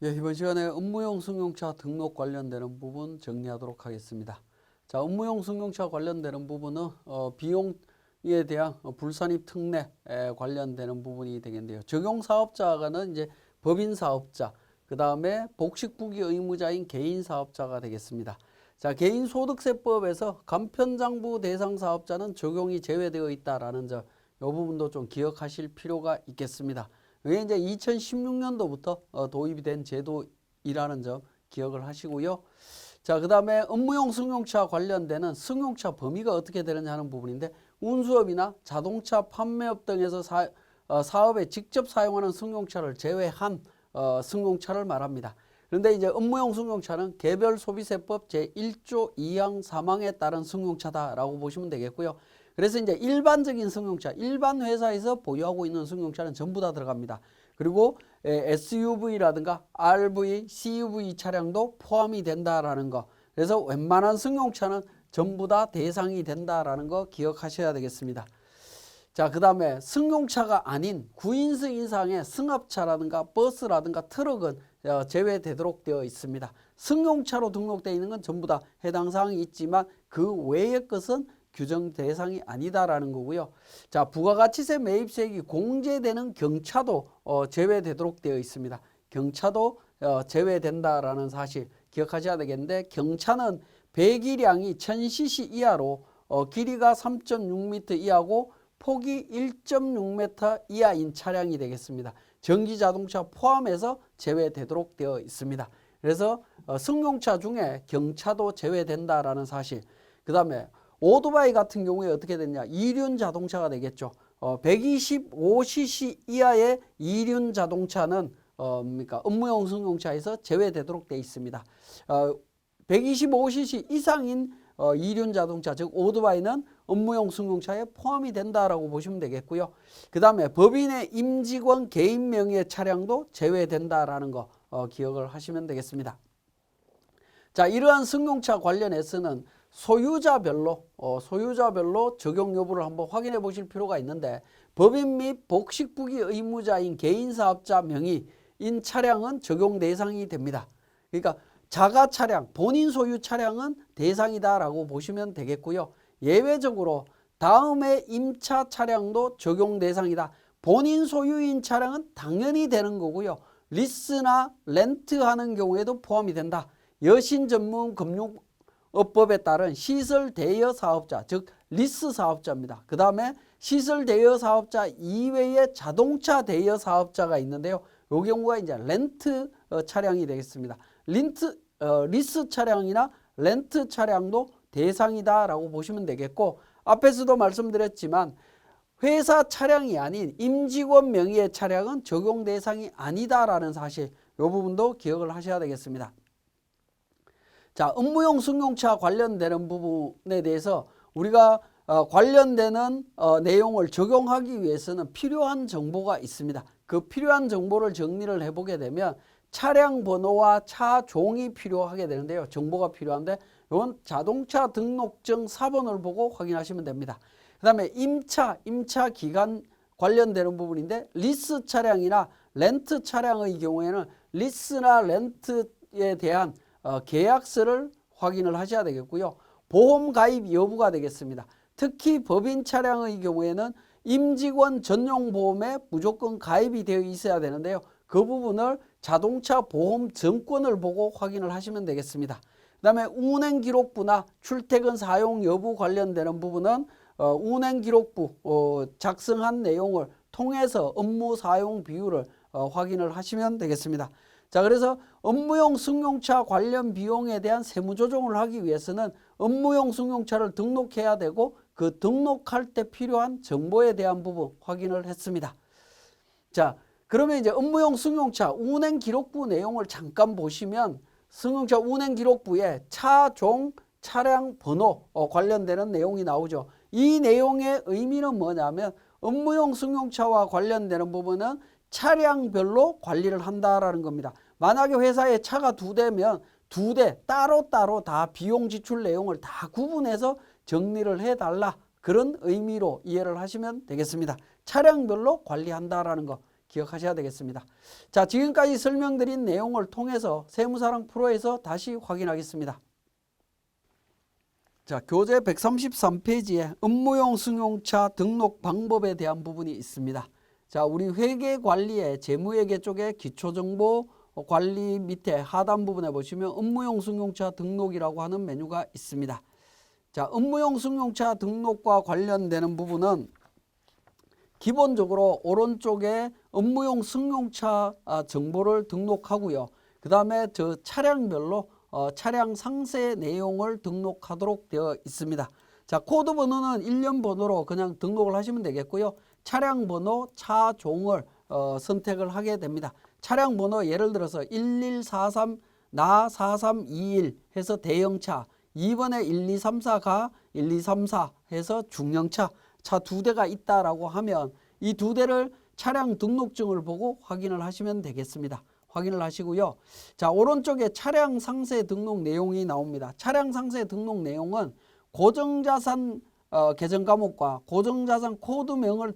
예, 이번 시간에 업무용 승용차 등록 관련되는 부분 정리하도록 하겠습니다. 자, 업무용 승용차 관련되는 부분은 비용에 대한 불산입 특례에 관련되는 부분이 되겠는데요. 적용 사업자가는 이제 법인 사업자, 그 다음에 복식부기 의무자인 개인 사업자가 되겠습니다. 자, 개인소득세법에서 간편장부 대상 사업자는 적용이 제외되어 있다라는 점, 이 부분도 좀 기억하실 필요가 있겠습니다. 이게 이제 2016년도부터 도입이 된 제도이라는 점 기억을 하시고요. 자, 그 다음에 업무용 승용차 관련되는 승용차 범위가 어떻게 되느냐 하는 부분인데, 운수업이나 자동차 판매업 등에서 사업에 직접 사용하는 승용차를 제외한 승용차를 말합니다. 그런데 이제 업무용 승용차는 개별소비세법 제1조 2항 3항에 따른 승용차다라고 보시면 되겠고요. 그래서 이제 일반적인 승용차, 일반 회사에서 보유하고 있는 승용차는 전부 다 들어갑니다. 그리고 SUV라든가 RV, CUV 차량도 포함이 된다라는 거. 그래서 웬만한 승용차는 전부 다 대상이 된다라는 거 기억하셔야 되겠습니다. 자, 그 다음에 승용차가 아닌 9인승 이상의 승합차라든가 버스라든가 트럭은 제외되도록 되어 있습니다. 승용차로 등록되어 있는 건 전부 다 해당 사항이 있지만 그 외의 것은 규정 대상이 아니다라는 거고요. 자, 부가가치세 매입세액이 공제되는 경차도 제외되도록 되어 있습니다. 경차도 제외된다라는 사실 기억하셔야 되겠는데, 경차는 배기량이 1000cc 이하로 길이가 3.6m 이하고 폭이 1.6m 이하인 차량이 되겠습니다. 전기자동차 포함해서 제외되도록 되어 있습니다. 그래서 승용차 중에 경차도 제외된다라는 사실. 그 다음에 오토바이 같은 경우에 어떻게 되냐, 이륜 자동차가 되겠죠. 125cc 이하의 이륜 자동차는 업무용 승용차에서 제외되도록 되어 있습니다. 125cc 이상인 이륜 자동차, 즉 오토바이는 업무용 승용차에 포함이 된다라고 보시면 되겠고요. 그 다음에 법인의 임직원 개인 명의의 차량도 제외된다라는 거 기억을 하시면 되겠습니다. 자, 이러한 승용차 관련해서는 소유자별로 적용 여부를 한번 확인해 보실 필요가 있는데, 법인 및 복식부기 의무자인 개인사업자 명의인 차량은 적용 대상이 됩니다. 그러니까 자가 차량, 본인 소유 차량은 대상이다라고 보시면 되겠고요. 예외적으로 다음의 임차 차량도 적용 대상이다. 본인 소유인 차량은 당연히 되는 거고요. 리스나 렌트하는 경우에도 포함이 된다. 여신 전문 금융업법에 따른 시설 대여 사업자, 즉 리스 사업자입니다. 그 다음에 시설 대여 사업자 이외의 자동차 대여 사업자가 있는데요. 이 경우가 이제 렌트 차량이 되겠습니다. 리스 차량이나 렌트 차량도 대상이다라고 보시면 되겠고, 앞에서도 말씀드렸지만 회사 차량이 아닌 임직원 명의의 차량은 적용 대상이 아니다라는 사실, 이 부분도 기억을 하셔야 되겠습니다. 자, 업무용 승용차 관련되는 부분에 대해서 우리가 관련되는 내용을 적용하기 위해서는 필요한 정보가 있습니다. 그 필요한 정보를 정리를 해보게 되면 차량 번호와 차 종이 필요하게 되는데요. 정보가 필요한데 이건 자동차 등록증 사본을 보고 확인하시면 됩니다. 그 다음에 임차 기간 관련되는 부분인데, 리스 차량이나 렌트 차량의 경우에는 리스나 렌트에 대한 계약서를 확인을 하셔야 되겠고요. 보험 가입 여부가 되겠습니다. 특히 법인 차량의 경우에는 임직원 전용 보험에 무조건 가입이 되어 있어야 되는데요. 그 부분을 자동차 보험 증권을 보고 확인을 하시면 되겠습니다. 그 다음에 운행기록부나 출퇴근 사용 여부 관련되는 부분은 운행기록부 작성한 내용을 통해서 업무 사용 비율을 확인을 하시면 되겠습니다. 자, 그래서 업무용 승용차 관련 비용에 대한 세무조정을 하기 위해서는 업무용 승용차를 등록해야 되고, 그 등록할 때 필요한 정보에 대한 부분 확인을 했습니다. 자, 그러면 이제 업무용 승용차 운행기록부 내용을 잠깐 보시면, 승용차 운행기록부에 차 종, 차량 번호 관련되는 내용이 나오죠. 이 내용의 의미는 뭐냐면, 업무용 승용차와 관련되는 부분은 차량별로 관리를 한다라는 겁니다. 만약에 회사에 차가 2대면 2대 따로따로 다 비용 지출 내용을 다 구분해서 정리를 해달라, 그런 의미로 이해를 하시면 되겠습니다. 차량별로 관리한다라는 거 기억하셔야 되겠습니다. 자, 지금까지 설명드린 내용을 통해서 세무사랑 프로에서 다시 확인하겠습니다. 자, 교재 133페이지에 업무용 승용차 등록 방법에 대한 부분이 있습니다. 자, 우리 회계관리의 재무회계 쪽에 기초정보 관리 밑에 하단 부분에 보시면 업무용 승용차 등록이라고 하는 메뉴가 있습니다. 자, 업무용 승용차 등록과 관련되는 부분은 기본적으로 오른쪽에 업무용 승용차 정보를 등록하고요. 그 다음에 저 차량별로 차량 상세 내용을 등록하도록 되어 있습니다. 자, 코드 번호는 일련 번호로 그냥 등록을 하시면 되겠고요. 차량 번호, 차종을 선택을 하게 됩니다. 차량 번호 예를 들어서 1143 나 4321 해서 대형차, 2번에 1234가 1234 해서 중형차, 차 두 대가 있다라고 하면 이 두 대를 차량 등록증을 보고 확인을 하시면 되겠습니다. 확인을 하시고요. 자, 오른쪽에 차량 상세 등록 내용이 나옵니다. 차량 상세 등록 내용은 고정자산 계정 과목과 고정자산 코드명을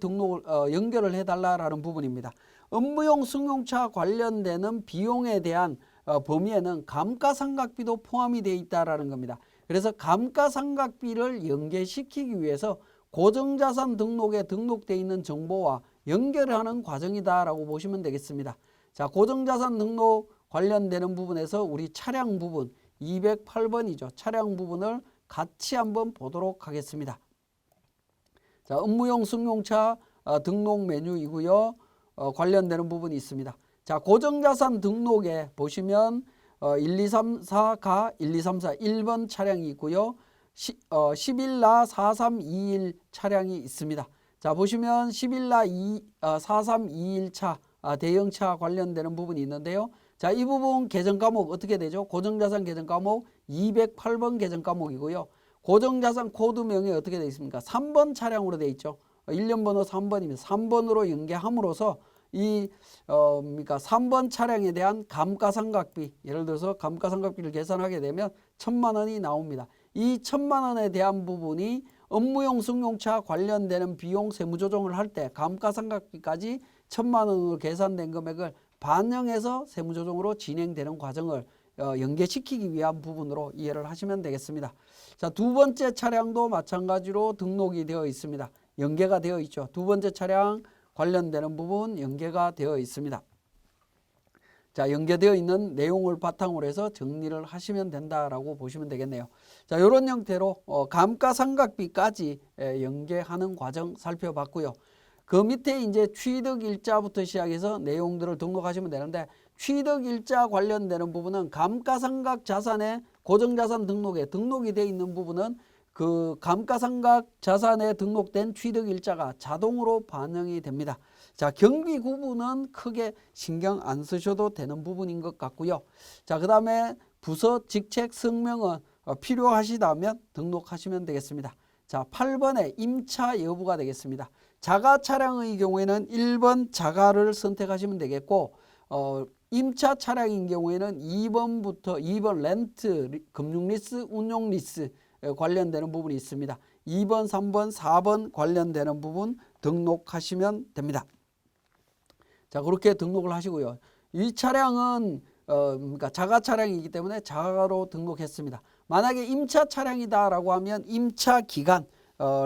연결을 해달라는 부분입니다. 업무용 승용차 관련되는 비용에 대한 범위에는 감가상각비도 포함이 되어 있다는 겁니다. 그래서 감가상각비를 연계시키기 위해서 고정자산 등록에 등록되어 있는 정보와 연결하는 과정이다라고 보시면 되겠습니다. 자, 고정자산 등록 관련되는 부분에서 우리 차량 부분 208번이죠. 차량 부분을 같이 한번 보도록 하겠습니다. 자, 업무용 승용차 등록 메뉴이고요. 관련되는 부분이 있습니다. 자, 고정자산 등록에 보시면 1234가 1234 1번 차량이 있고요. 10일나 4321 차량이 있습니다. 자, 보시면 10일나 4321차 대형차 관련되는 부분이 있는데요. 자, 이 부분 계정 과목 어떻게 되죠? 고정자산 계정 과목 208번 계정 과목이고요. 고정자산 코드명이 어떻게 되어 있습니까? 3번 차량으로 되어 있죠. 일련 번호 3번입니다. 3번으로 연계함으로써 그러니까 3번 차량에 대한 감가상각비, 예를 들어서 감가상각비를 계산하게 되면 1,000만 원이 나옵니다. 이 1,000만 원에 대한 부분이 업무용 승용차 관련되는 비용 세무조정을 할 때 감가상각비까지 1,000만 원으로 계산된 금액을 반영해서 세무조정으로 진행되는 과정을 연계시키기 위한 부분으로 이해를 하시면 되겠습니다. 자, 두 번째 차량도 마찬가지로 등록이 되어 있습니다. 연계가 되어 있죠. 두 번째 차량 관련되는 부분 연계가 되어 있습니다. 자, 연계되어 있는 내용을 바탕으로 해서 정리를 하시면 된다라고 보시면 되겠네요. 자, 이런 형태로 감가상각비까지 연계하는 과정 살펴봤고요. 그 밑에 이제 취득일자부터 시작해서 내용들을 등록하시면 되는데, 취득일자 관련되는 부분은 감가상각 자산의 고정자산 등록에 등록이 되어 있는 부분은 그 감가상각 자산에 등록된 취득일자가 자동으로 반영이 됩니다. 자, 경비 구분은 크게 신경 안 쓰셔도 되는 부분인 것 같고요. 자, 그 다음에 부서 직책 성명은 필요하시다면 등록하시면 되겠습니다. 자, 8번에 임차 여부가 되겠습니다. 자가 차량의 경우에는 1번 자가를 선택하시면 되겠고, 임차 차량인 경우에는 2번 렌트, 금융리스, 운용리스 관련되는 부분이 있습니다. 2번, 3번, 4번 관련되는 부분 등록하시면 됩니다. 자, 그렇게 등록을 하시고요. 이 차량은 그러니까 자가 차량이기 때문에 자가로 등록했습니다. 만약에 임차 차량이다라고 하면 임차 기간,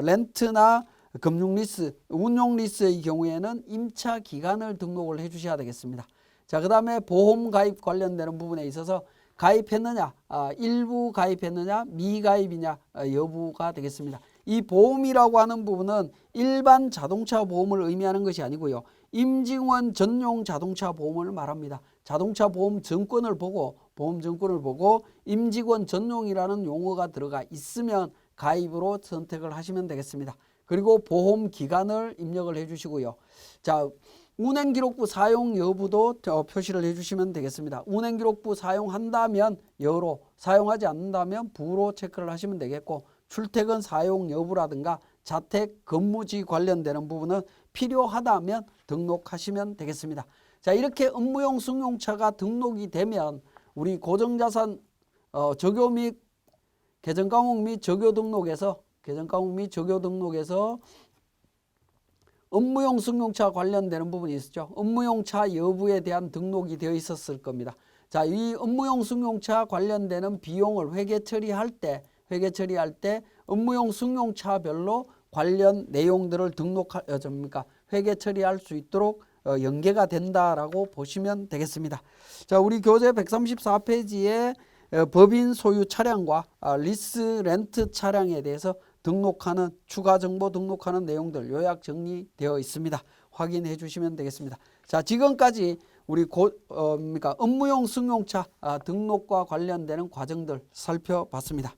렌트나 금융리스, 운용리스의 경우에는 임차 기간을 등록을 해 주셔야 되겠습니다. 자, 그 다음에 보험 가입 관련되는 부분에 있어서 가입했느냐, 일부 가입했느냐, 미가입이냐 여부가 되겠습니다. 이 보험이라고 하는 부분은 일반 자동차 보험을 의미하는 것이 아니고요. 임직원 전용 자동차 보험을 말합니다. 자동차 보험 증권을 보고 임직원 전용이라는 용어가 들어가 있으면 가입으로 선택을 하시면 되겠습니다. 그리고 보험 기간을 입력을 해 주시고요. 자, 운행기록부 사용 여부도 표시를 해주시면 되겠습니다. 운행기록부 사용한다면 여로, 사용하지 않는다면 부로 체크를 하시면 되겠고, 출퇴근 사용 여부라든가 자택 근무지 관련되는 부분은 필요하다면 등록하시면 되겠습니다. 자, 이렇게 업무용 승용차가 등록이 되면 우리 고정자산 적요 및 계정과목 및 적요 등록에서 업무용 승용차 관련되는 부분이 있었죠. 업무용 차 여부에 대한 등록이 되어 있었을 겁니다. 자, 이 업무용 승용차 관련되는 비용을 회계 처리할 때 업무용 승용차별로 관련 내용들을 회계 처리할 수 있도록 연계가 된다라고 보시면 되겠습니다. 자, 우리 교재 134페이지에 법인 소유 차량과 리스 렌트 차량에 대해서 등록하는 추가 정보 등록하는 내용들 요약 정리되어 있습니다. 확인해 주시면 되겠습니다. 자, 지금까지 우리 업무용 승용차 등록과 관련되는 과정들 살펴봤습니다.